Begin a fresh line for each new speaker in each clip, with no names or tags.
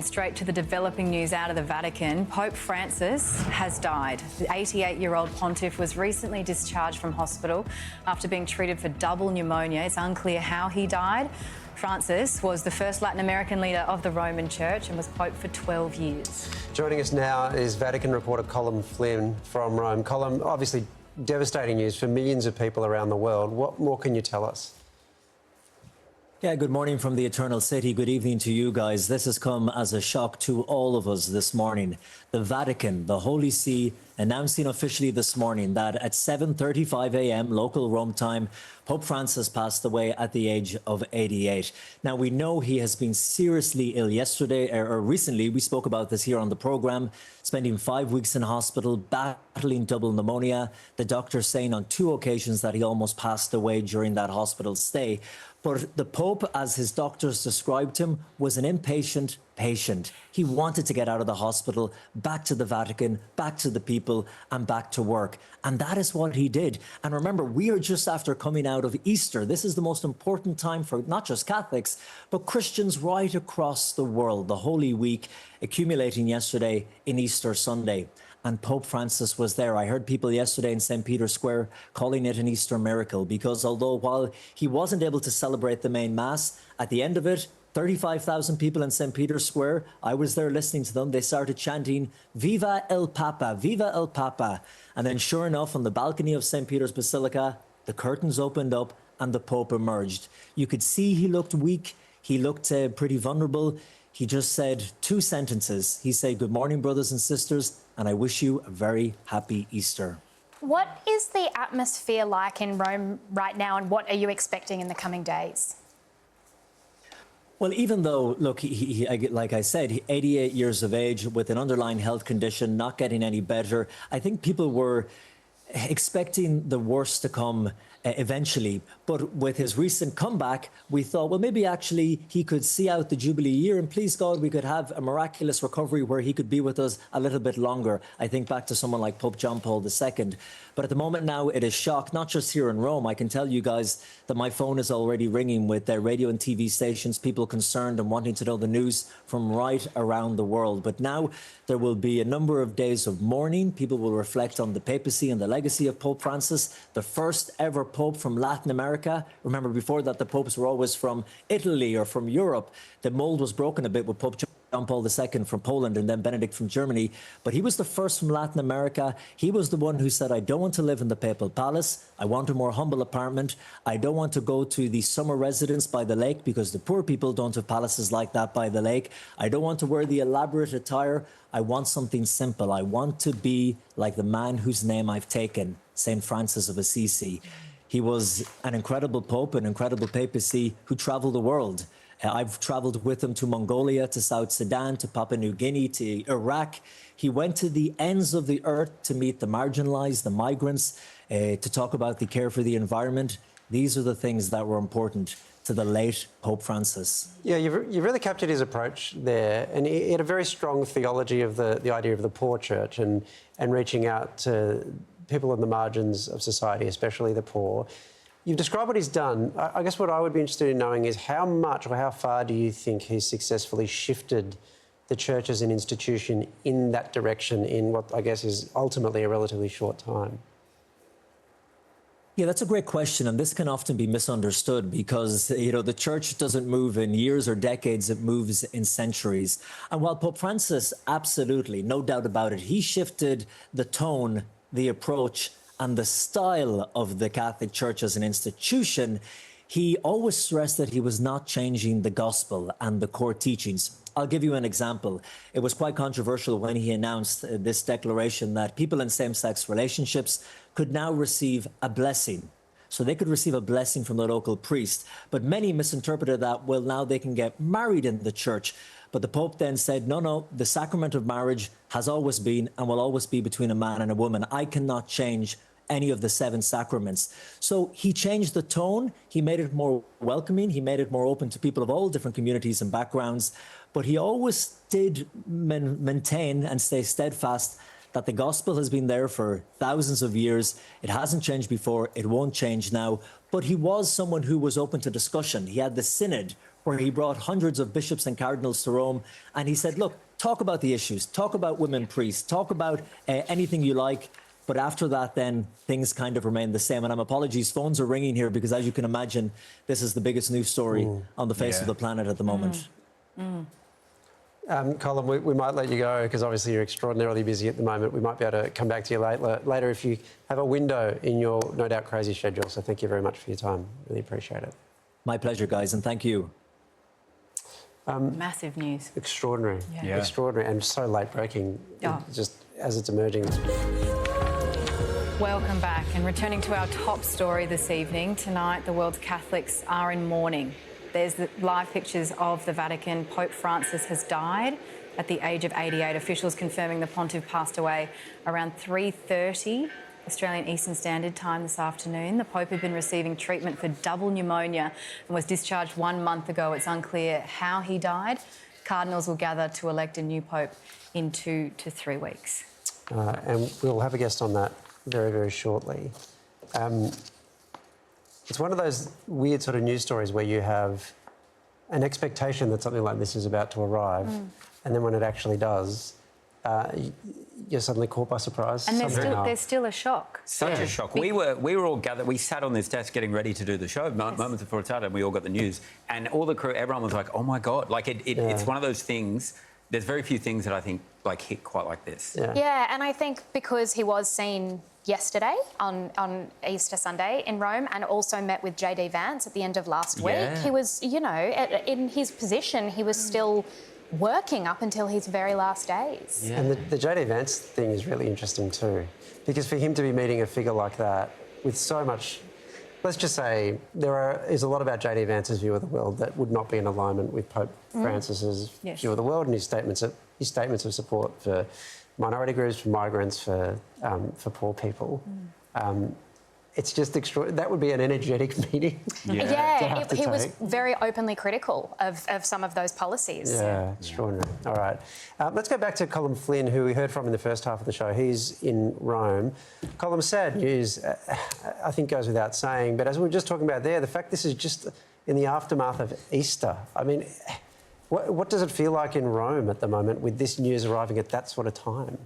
Straight to the developing news out of the Vatican. Pope Francis has died. The 88-year-old pontiff was recently discharged from hospital after being treated for double pneumonia. It's unclear how he died. Francis was the first Latin American leader of the Roman Church and was Pope for 12 years.
Joining us now is Vatican reporter Colm Flynn from Rome. Colm, obviously devastating news for millions of people around the world. What more can you tell us?
Yeah, good morning from the Eternal City. Good evening to you guys. This has come as a shock to all of us this morning. The Vatican, the Holy See, announcing officially this morning that at 7:35 a.m. local Rome time, Pope Francis passed away at the age of 88. Now, we know he has been seriously ill yesterday, or recently. We spoke about this here on the programme, spending 5 weeks in hospital, battling double pneumonia. The doctor saying on 2 occasions that he almost passed away during that hospital stay. But the Pope, as his doctors described him, was an impatient patient. He wanted to get out of the hospital, back to the Vatican, back to the people, and back to work. And that is what he did. And remember, we are just after coming out of Easter. This is the most important time for not just Catholics, but Christians right across the world. The Holy Week accumulating yesterday in Easter Sunday. And Pope Francis was there. I heard people yesterday in St. Peter's Square calling it an Easter miracle because although while he wasn't able to celebrate the main Mass, at the end of it, 35,000 people in St. Peter's Square, I was there listening to them, they started chanting, "Viva el Papa, Viva el Papa." And then sure enough, on the balcony of St. Peter's Basilica, the curtains opened up and the Pope emerged. You could see he looked weak, he looked pretty vulnerable. He just said 2 sentences. He said, "Good morning, brothers and sisters, and I wish you a very happy Easter."
What is the atmosphere like in Rome right now, and what are you expecting in the coming days?
Well, even though, look, like I said, 88 years of age with an underlying health condition, not getting any better, I think people were expecting the worst to come eventually. But with his recent comeback, we thought, well, maybe actually he could see out the Jubilee year and please God, we could have a miraculous recovery where he could be with us a little bit longer. I think back to someone like Pope John Paul II. But at the moment now, it is shock, not just here in Rome. I can tell you guys that my phone is already ringing with their radio and TV stations, people concerned and wanting to know the news from right around the world. But now there will be a number of days of mourning. People will reflect on the papacy and the legacy of Pope Francis, the first ever Pope from Latin America. Remember, before that, the popes were always from Italy or from Europe. The mold was broken a bit with Pope John Paul II from Poland and then Benedict from Germany. But he was the first from Latin America. He was the one who said, I don't want to live in the papal palace. I want a more humble apartment. I don't want to go to the summer residence by the lake because the poor people don't have palaces like that by the lake. I don't want to wear the elaborate attire. I want something simple. I want to be like the man whose name I've taken, St. Francis of Assisi. He was an incredible pope, an incredible papacy who traveled the world. I've traveled with him to Mongolia, to South Sudan, to Papua New Guinea, to Iraq. He went to the ends of the earth to meet the marginalized, the migrants, to talk about the care for the environment. These are the things that were important to the late Pope Francis.
Yeah, you've really captured his approach there, and he had a very strong theology of the idea of the poor church and reaching out to people on the margins of society, especially the poor. You've described what he's done. I guess what I would be interested in knowing is how much or how far do you think he's successfully shifted the church as an institution in that direction in what I guess is ultimately a relatively short time?
Yeah, that's a great question, and this can often be misunderstood because, you know, the church doesn't move in years or decades, it moves in centuries. And while Pope Francis, absolutely, no doubt about it, he shifted the tone, the approach, and the style of the Catholic Church as an institution, he always stressed that he was not changing the gospel and the core teachings. I'll give you an example. It was quite controversial when he announced this declaration that people in same-sex relationships could now receive a blessing. So they could receive a blessing from the local priest. But many misinterpreted that, well, now they can get married in the church. But the Pope then said, no, the sacrament of marriage has always been and will always be between a man and a woman. I cannot change any of the 7 sacraments. So he changed the tone. He made it more welcoming. He made it more open to people of all different communities and backgrounds. But he always did maintain and stay steadfast that the gospel has been there for thousands of years. It hasn't changed before. It won't change now. But he was someone who was open to discussion. He had the synod where he brought hundreds of bishops and cardinals to Rome, and he said, look, talk about the issues, talk about women priests, talk about anything you like. But after that, then things kind of remain the same. And apologies, phones are ringing here because, as you can imagine, this is the biggest news story on the face of the planet at the moment.
Colm, we might let you go because obviously you're extraordinarily busy at the moment. We might be able to come back to you later if you have a window in your no doubt crazy schedule. So thank you very much for your time. Really appreciate it.
My pleasure, guys, and thank you.
Massive news.
Extraordinary.
Yeah.
Extraordinary and so late breaking, just as it's emerging.
Welcome back. And returning to our top story this evening, tonight the world's Catholics are in mourning. There's the live pictures of the Vatican. Pope Francis has died at the age of 88. Officials confirming the pontiff passed away around 3:30 Australian Eastern Standard Time this afternoon. The Pope had been receiving treatment for double pneumonia and was discharged 1 month ago. It's unclear how he died. Cardinals will gather to elect a new Pope in 2 to 3 weeks.
And we'll have a guest on that very, very shortly. It's one of those weird sort of news stories where you have an expectation that something like this is about to arrive, and then when it actually does, you're suddenly caught by surprise.
And there's still a shock.
Such a shock. We were all gathered. We sat on this desk getting ready to do the show moments before it started, and we all got the news. And all the crew, everyone was like, "Oh my God!" Like it's one of those things. There's very few things that I think like hit quite like this.
Yeah, and I think because he was seen yesterday on Easter Sunday in Rome and also met with JD Vance at the end of last week, he was, you know, in his position, he was still working up until his very last days.
Yeah. And the JD Vance thing is really interesting too, because for him to be meeting a figure like that with so much, let's just say there is a lot about JD Vance's view of the world that would not be in alignment with Pope Francis's view of the world and his statements of support for minority groups, for migrants, for poor people. It's just extraordinary. That would be an energetic meeting.
He was very openly critical of some of those policies.
Yeah, extraordinary. All right. Let's go back to Colm Flynn, who we heard from in the first half of the show. He's in Rome. Colm, sad news, I think goes without saying, but as we were just talking about there, the fact this is just in the aftermath of Easter. I mean, what does it feel like in Rome at the moment with this news arriving at that sort of time?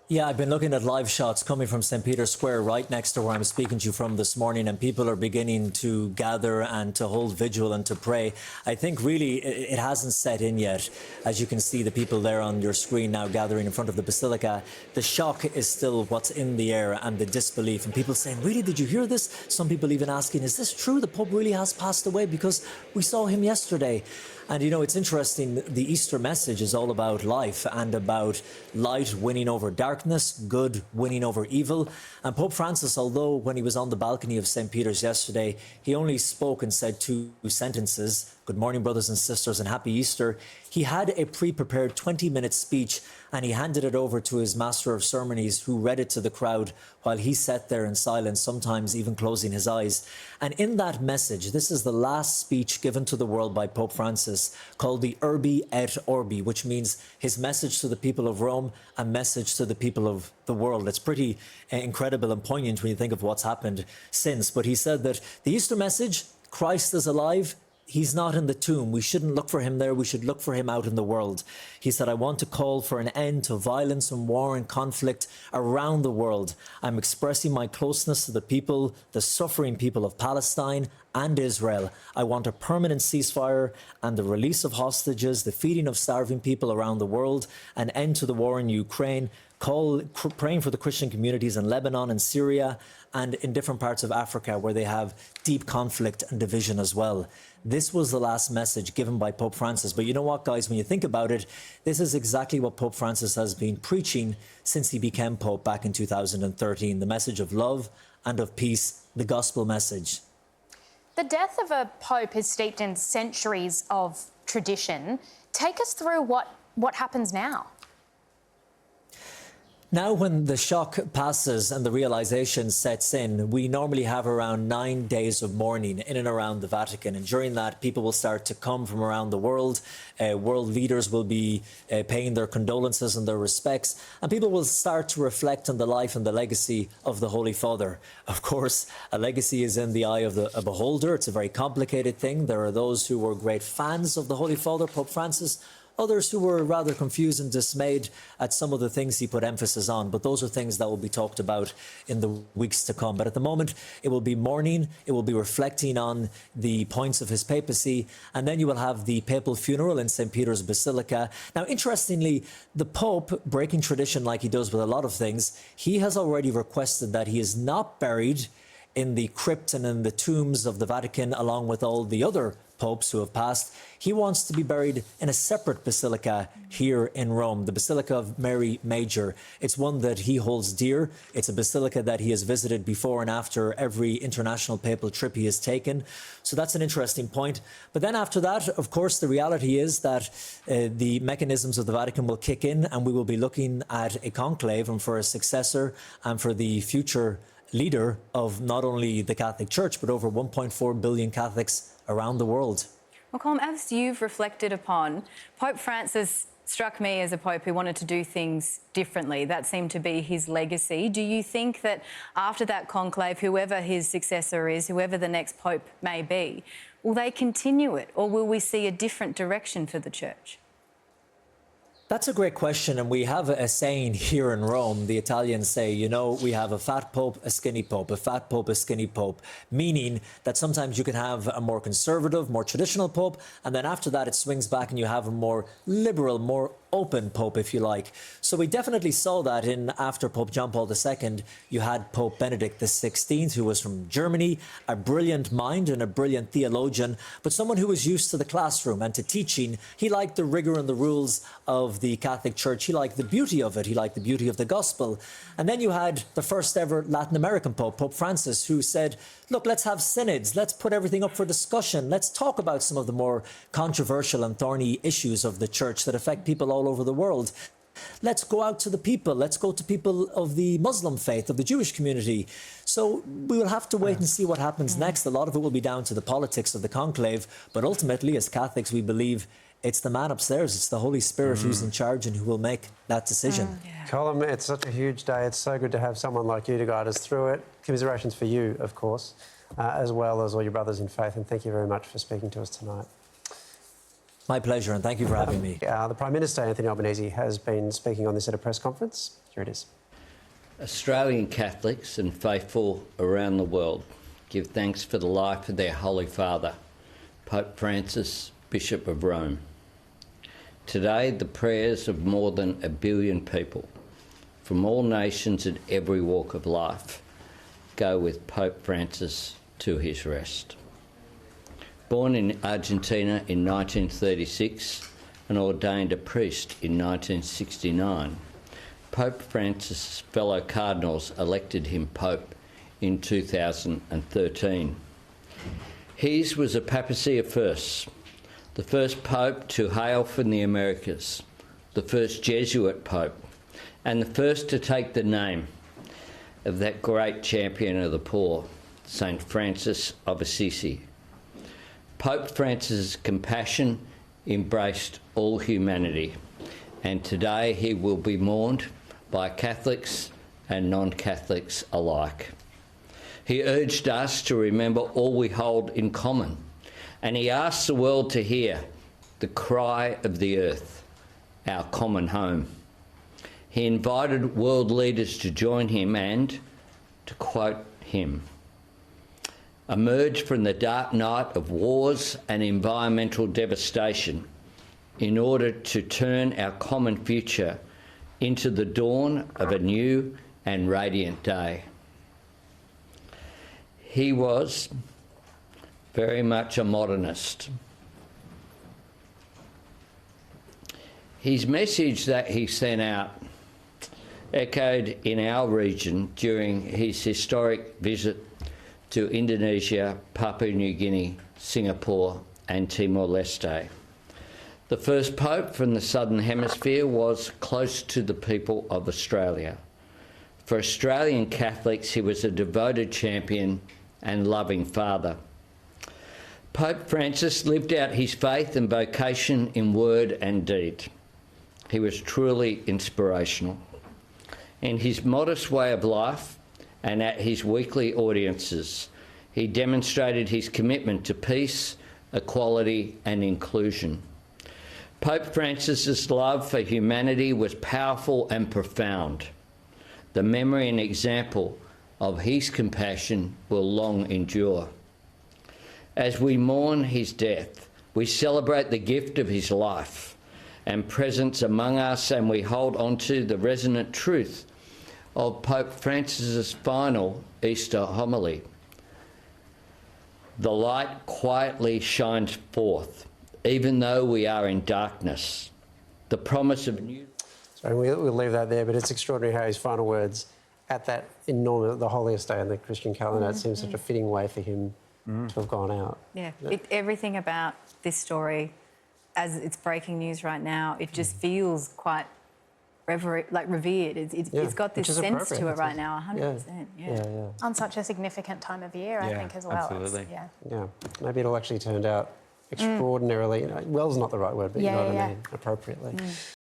Yeah, I've been looking at live shots coming from St. Peter's Square right next to where I'm speaking to you from this morning, and people are beginning to gather and to hold vigil and to pray. I think really it hasn't set in yet. As you can see, the people there on your screen now gathering in front of the Basilica, the shock is still what's in the air and the disbelief. And people saying, really, did you hear this? Some people even asking, is this true? The Pope really has passed away because we saw him yesterday. And, you know, it's interesting, the Easter message is all about life and about light winning over darkness, good winning over evil. And Pope Francis, although when he was on the balcony of St. Peter's yesterday, he only spoke and said 2 sentences, good morning, brothers and sisters, and happy Easter, he had a pre-prepared 20-minute speech and he handed it over to his master of ceremonies, who read it to the crowd while he sat there in silence, sometimes even closing his eyes. And in that message, this is the last speech given to the world by Pope Francis, called the Urbi et Orbi, which means his message to the people of Rome, a message to the people of the world. It's pretty incredible and poignant when you think of what's happened since. But he said that the Easter message, Christ is alive, he's not in the tomb. We shouldn't look for him there. We should look for him out in the world. He said, I want to call for an end to violence and war and conflict around the world. I'm expressing my closeness to the people, the suffering people of Palestine and Israel. I want a permanent ceasefire and the release of hostages, the feeding of starving people around the world, an end to the war in Ukraine, praying for the Christian communities in Lebanon and Syria and in different parts of Africa where they have deep conflict and division as well. This was the last message given by Pope Francis. But you know what, guys, when you think about it, this is exactly what Pope Francis has been preaching since he became Pope back in 2013, the message of love and of peace, the gospel message.
The death of a pope is steeped in centuries of tradition. Take us through what happens now.
Now, when the shock passes and the realization sets in, we normally have around 9 days of mourning in and around the Vatican. And during that, people will start to come from around the world. World leaders will be paying their condolences and their respects. And people will start to reflect on the life and the legacy of the Holy Father. Of course, a legacy is in the eye of the beholder. It's a very complicated thing. There are those who were great fans of the Holy Father, Pope Francis, others who were rather confused and dismayed at some of the things he put emphasis on. But those are things that will be talked about in the weeks to come. But at the moment, it will be mourning. It will be reflecting on the points of his papacy. And then you will have the papal funeral in St. Peter's Basilica. Now, interestingly, the Pope, breaking tradition like he does with a lot of things, he has already requested that he is not buried in the crypt and in the tombs of the Vatican, along with all the other popes who have passed. He wants to be buried in a separate basilica here in Rome, the Basilica of Mary Major. It's one that he holds dear. It's a basilica that he has visited before and after every international papal trip he has taken. So that's an interesting point. But then after that, of course, the reality is that the mechanisms of the Vatican will kick in, and we will be looking at a conclave and for a successor and for the future leader of not only the Catholic Church, but over 1.4 billion Catholics around the world.
Well, Colm, as you've reflected upon, Pope Francis struck me as a pope who wanted to do things differently. That seemed to be his legacy. Do you think that after that conclave, whoever his successor is, whoever the next pope may be, will they continue it, or will we see a different direction for the Church?
That's a great question, and we have a saying here in Rome. The Italians say, you know, we have a fat pope, a skinny pope, a fat pope, a skinny pope, meaning that sometimes you can have a more conservative, more traditional pope, and then after that it swings back and you have a more liberal, more open pope, if you like. So we definitely saw that in after Pope John Paul II, you had Pope Benedict XVI, who was from Germany, a brilliant mind and a brilliant theologian, but someone who was used to the classroom and to teaching. He liked the rigor and the rules of the Catholic Church. He liked the beauty of it. He liked the beauty of the gospel. And then you had the first ever Latin American Pope, Pope Francis, who said, look, let's have synods. Let's put everything up for discussion. Let's talk about some of the more controversial and thorny issues of the Church that affect people all over the world. Let's go out to the people. Let's go to people of the Muslim faith, of the Jewish community. So we will have to wait and see what happens next. A lot of it will be down to the politics of the conclave. But ultimately, as Catholics, we believe it's the man upstairs, it's the Holy Spirit who's in charge and who will make that decision.
Colm, it's such a huge day. It's so good to have someone like you to guide us through it. Commiserations for you, of course, as well as all your brothers in faith. And thank you very much for speaking to us tonight.
My pleasure, and thank you for having me.
The Prime Minister, Anthony Albanese, has been speaking on this at a press conference. Here it is.
Australian Catholics and faithful around the world give thanks for the life of their Holy Father, Pope Francis, Bishop of Rome. Today, the prayers of more than 1 billion people from all nations and every walk of life go with Pope Francis to his rest. Born in Argentina in 1936 and ordained a priest in 1969, Pope Francis' fellow cardinals elected him Pope in 2013. His was a papacy of firsts, the first Pope to hail from the Americas, the first Jesuit Pope, and the first to take the name of that great champion of the poor, St. Francis of Assisi. Pope Francis' compassion embraced all humanity, and today he will be mourned by Catholics and non-Catholics alike. He urged us to remember all we hold in common, and he asked the world to hear the cry of the earth, our common home. He invited world leaders to join him and, to quote him, emerge from the dark night of wars and environmental devastation in order to turn our common future into the dawn of a new and radiant day. He was very much a modernist. His message that he sent out echoed in our region during his historic visit to Indonesia, Papua New Guinea, Singapore and Timor-Leste. The first Pope from the Southern Hemisphere was close to the people of Australia. For Australian Catholics, he was a devoted champion and loving father. Pope Francis lived out his faith and vocation in word and deed. He was truly inspirational. In his modest way of life and at his weekly audiences, he demonstrated his commitment to peace, equality and inclusion. Pope Francis's love for humanity was powerful and profound. The memory and example of his compassion will long endure. As we mourn his death, we celebrate the gift of his life and presence among us, and we hold on to the resonant truth of Pope Francis's final Easter homily. The light quietly shines forth, even though we are in darkness. The promise of new...
So we'll leave that there, but it's extraordinary how his final words at that enormous, the holiest day in the Christian calendar, it seems such a fitting way for him to have gone out.
Yeah, everything about this story, as it's breaking news right now, it just feels quite revered. It's got this sense to it right now, 100%. Yeah.
On such a significant time of year, I think, as well.
Absolutely.
Yeah, maybe it'll actually turned out extraordinarily, well's not the right word, but you know what I mean, appropriately.